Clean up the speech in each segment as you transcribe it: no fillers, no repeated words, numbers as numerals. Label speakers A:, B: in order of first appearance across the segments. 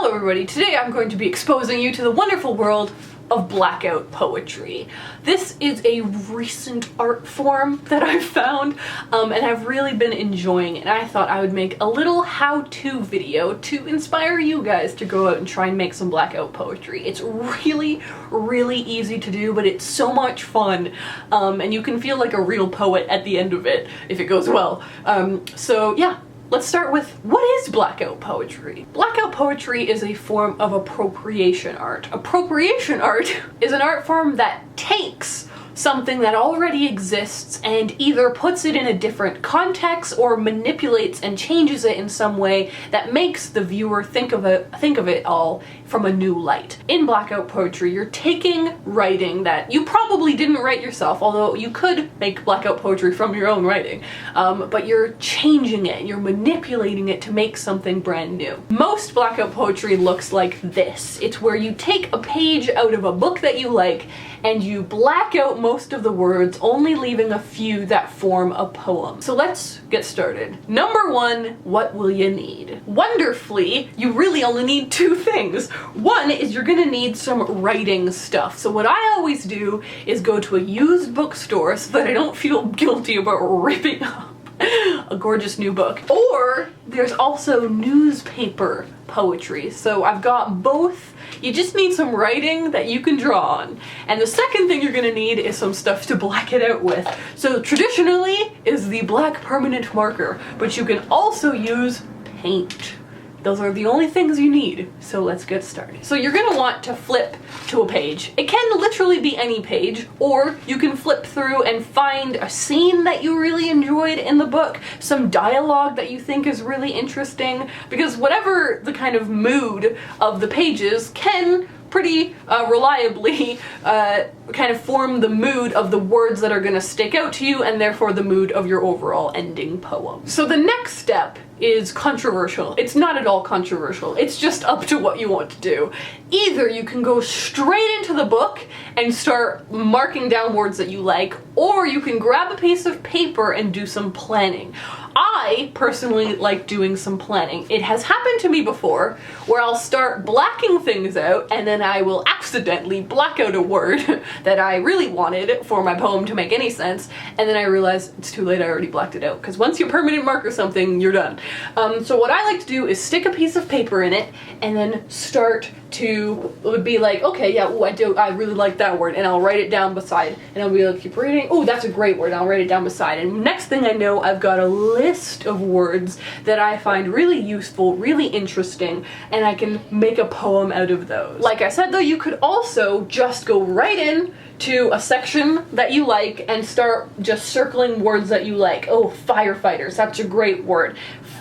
A: Hello everybody, today I'm going to be exposing you to the wonderful world of Blackout poetry. This is a recent art form that I've found and I've really been enjoying, and I thought I would make a little how-to video to inspire you guys to go out and try and make some Blackout poetry. It's really easy to do, but it's so much fun, and you can feel like a real poet at the end of it if it goes well. So yeah. Let's start with, what is Blackout poetry? Blackout poetry is a form of appropriation art. Appropriation art is an art form that takes something that already exists and either puts it in a different context or manipulates and changes it in some way that makes the viewer think of it all from a new light. In Blackout poetry, you're taking writing that you probably didn't write yourself, although you could make Blackout poetry from your own writing, but you're changing it, you're manipulating it to make something brand new. Most Blackout poetry looks like this. It's where you take a page out of a book that you like and you black out most of the words, only leaving a few that form a poem. So let's get started. Number one, what will you need? Wonderfully, you really only need two things. One is you're gonna need some writing stuff. So what I always do is go to a used bookstore so that I don't feel guilty about ripping up a gorgeous new book. Or there's also newspaper poetry. So I've got both. You just need some writing that you can draw on. And the second thing you're gonna need is some stuff to black it out with. So traditionally is the black permanent marker, but you can also use paint. Those are the only things you need, so let's get started. So you're gonna want to flip to a page. It can literally be any page, or you can flip through and find a scene that you really enjoyed in the book, some dialogue that you think is really interesting, because whatever the kind of mood of the pages can pretty reliably kind of form the mood of the words that are gonna stick out to you, and therefore the mood of your overall ending poem. So the next step is controversial. It's not at all controversial. It's just up to what you want to do. Either you can go straight into the book and start marking down words that you like, or you can grab a piece of paper and do some planning. I personally like doing some planning. It has happened to me before where I'll start blacking things out and then I will accidentally black out a word that I really wanted for my poem to make any sense, and then I realize it's too late, I already blacked it out, because once you permanent marker something, you're done. So what I like to do is stick a piece of paper in it and then start to be like, okay, yeah, ooh, I really like that word, and I'll write it down beside, and I'll be like, keep reading, oh, that's a great word, and I'll write it down beside, and next thing I know, I've got a list of words that I find really useful, really interesting, and I can make a poem out of those. Like I said though, you could also just go right in to a section that you like and start just circling words that you like. Oh, firefighters, that's a great word.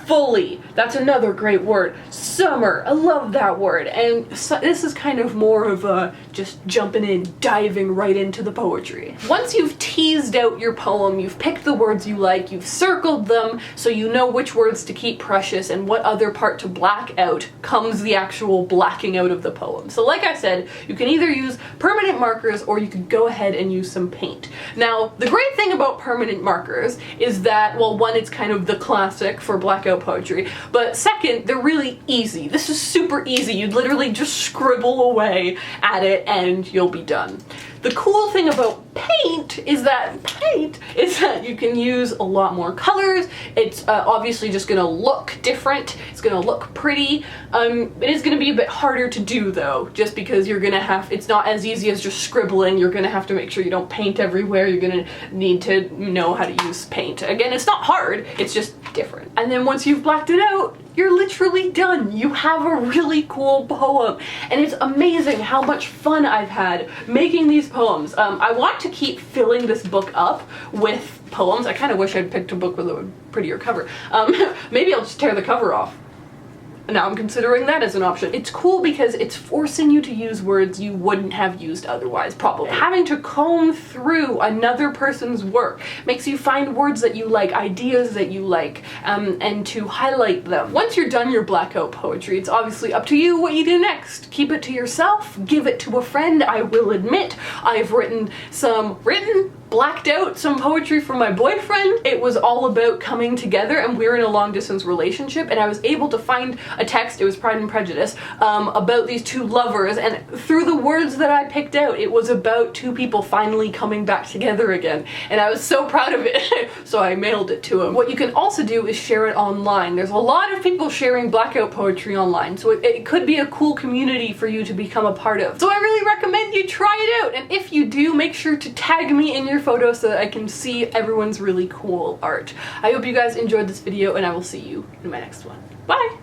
A: Fully, that's another great word. Summer, I love that word. And so this is kind of more of a just jumping in, diving right into the poetry. Once you've teased out your poem, you've picked the words you like, you've circled them so you know which words to keep precious and what other part to black out, comes the actual blacking out of the poem. So like I said, you can either use permanent markers or you could go ahead and use some paint. Now, the great thing about permanent markers is that, well, one, it's kind of the classic for Blackout poetry, but second, they're really easy. This is super easy. You'd literally just scribble away at it and you'll be done. The cool thing about paint is that you can use a lot more colors. It's obviously just gonna look different. It's gonna look pretty. It is gonna be a bit harder to do though, just because you're gonna have, it's not as easy as just scribbling. You're gonna have to make sure you don't paint everywhere. You're gonna need to know how to use paint. Again, it's not hard, it's just different. And then once you've blacked it out, you're literally done. You have a really cool poem. And it's amazing how much fun I've had making these poems. I want to keep filling this book up with poems. I kind of wish I'd picked a book with a prettier cover. Maybe I'll just tear the cover off. Now I'm considering that as an option. It's cool because it's forcing you to use words you wouldn't have used otherwise, probably. Having to comb through another person's work makes you find words that you like, ideas that you like, and to highlight them. Once you're done your Blackout poetry, it's obviously up to you what you do next. Keep it to yourself, give it to a friend. I will admit, I've written blacked out some poetry from my boyfriend. It was all about coming together, and we're in a long distance relationship, and I was able to find a text, it was Pride and Prejudice, about these two lovers, and through the words that I picked out, it was about two people finally coming back together again, and I was so proud of it, so I mailed it to him. What you can also do is share it online. There's a lot of people sharing Blackout poetry online, so it could be a cool community for you to become a part of. So I really recommend you try it out, and if you do, make sure to tag me in your photo so that I can see everyone's really cool art. I hope you guys enjoyed this video, and I will see you in my next one. Bye!